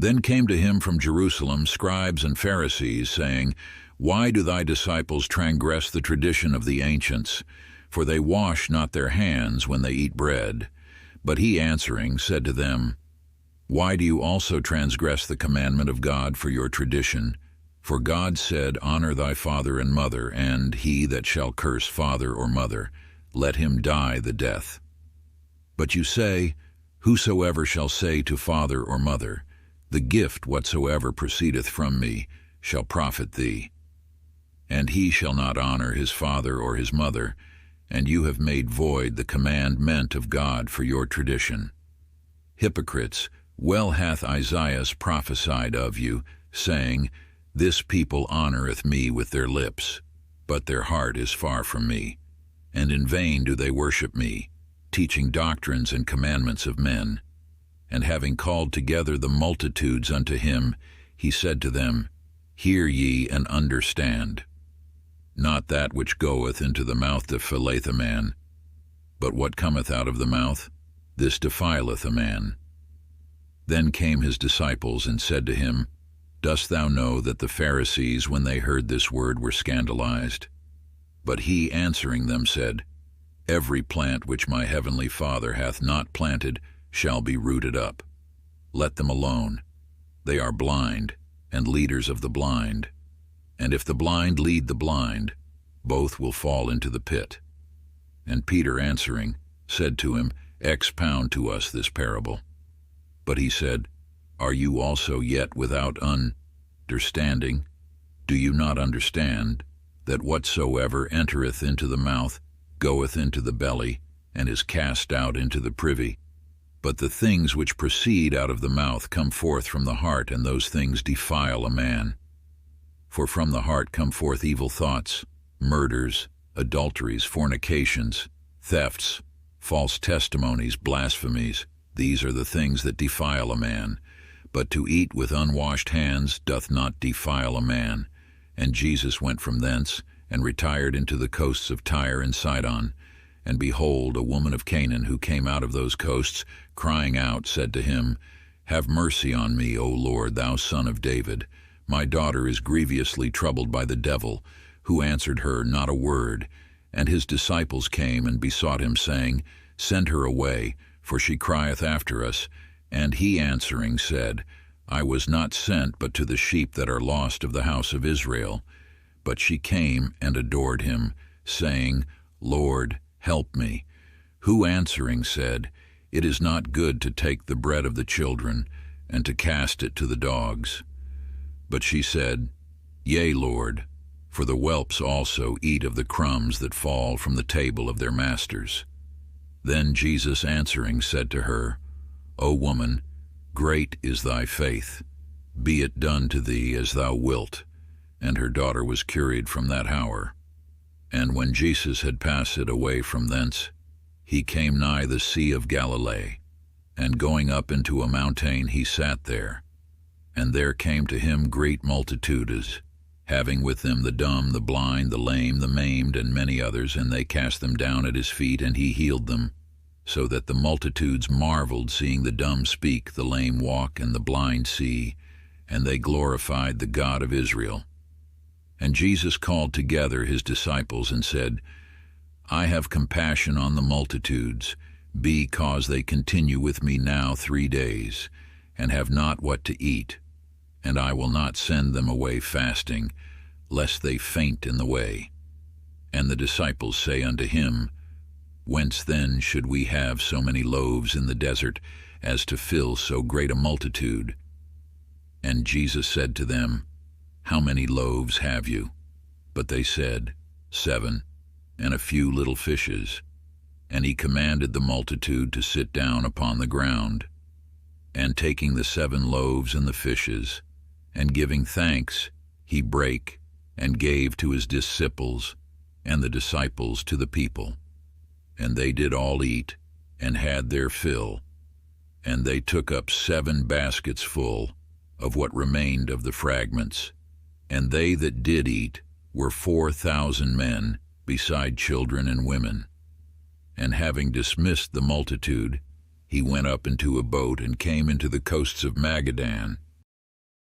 Then came to him from Jerusalem scribes and Pharisees, saying, Why do thy disciples transgress the tradition of the ancients? For they wash not their hands when they eat bread. But he answering said to them, Why do you also transgress the commandment of God for your tradition? For God said, Honor thy father and mother, and he that shall curse father or mother, let him die the death. But you say, Whosoever shall say to father or mother, The gift whatsoever proceedeth from me shall profit thee. And he shall not honor his father or his mother, and you have made void the commandment of God for your tradition. Hypocrites, well hath Isaiah prophesied of you, saying, This people honoreth me with their lips, but their heart is far from me. And in vain do they worship me, teaching doctrines and commandments of men. And having called together the multitudes unto him, he said to them, Hear ye and understand. Not that which goeth into the mouth defileth a man, but what cometh out of the mouth, this defileth a man. Then came his disciples and said to him, Dost thou know that the Pharisees, when they heard this word, were scandalized? But he answering them said, Every plant which my heavenly Father hath not planted shall be rooted up. Let them alone. They are blind, and leaders of the blind. And if the blind lead the blind, both will fall into the pit. And Peter answering said to him, Expound to us this parable. But he said, Are you also yet without understanding? Do you not understand that whatsoever entereth into the mouth goeth into the belly, and is cast out into the privy? But the things which proceed out of the mouth come forth from the heart, and those things defile a man. For from the heart come forth evil thoughts, murders, adulteries, fornications, thefts, false testimonies, blasphemies. These are the things that defile a man. But to eat with unwashed hands doth not defile a man. And Jesus went from thence, and retired into the coasts of Tyre and Sidon. And behold, a woman of Canaan, who came out of those coasts, crying out, said to him, Have mercy on me, O Lord, thou Son of David. My daughter is grievously troubled by the devil. Who answered her not a word. And his disciples came and besought him, saying, Send her away, for she crieth after us. And he answering said, I was not sent but to the sheep that are lost of the house of Israel. But she came and adored him, saying, Lord, help me. Who answering said, It is not good to take the bread of the children, and to cast it to the dogs. But she said, Yea, Lord, for the whelps also eat of the crumbs that fall from the table of their masters. Then Jesus answering said to her, O woman, great is thy faith. Be it done to thee as thou wilt. And her daughter was cured from that hour. And when Jesus had passed away from thence, he came nigh the sea of Galilee, and going up into a mountain he sat there. And there came to him great multitudes, having with them the dumb, the blind, the lame, the maimed, and many others, and they cast them down at his feet, and he healed them. So that the multitudes marveled, seeing the dumb speak, the lame walk, and the blind see, and they glorified the God of Israel. And Jesus called together his disciples and said, I have compassion on the multitudes, because they continue with me now 3 days, and have not what to eat. And I will not send them away fasting, lest they faint in the way. And the disciples say unto him, Whence then should we have so many loaves in the desert, as to fill so great a multitude? And Jesus said to them, How many loaves have you? But they said, 7, and a few little fishes. And he commanded the multitude to sit down upon the ground. And taking the 7 loaves and the fishes, and giving thanks, he brake, and gave to his disciples, and the disciples to the people. And they did all eat, and had their fill. And they took up 7 baskets full of what remained of the fragments. And they that did eat were 4,000 men, beside children and women. And having dismissed the multitude, he went up into a boat, and came into the coasts of Magadan.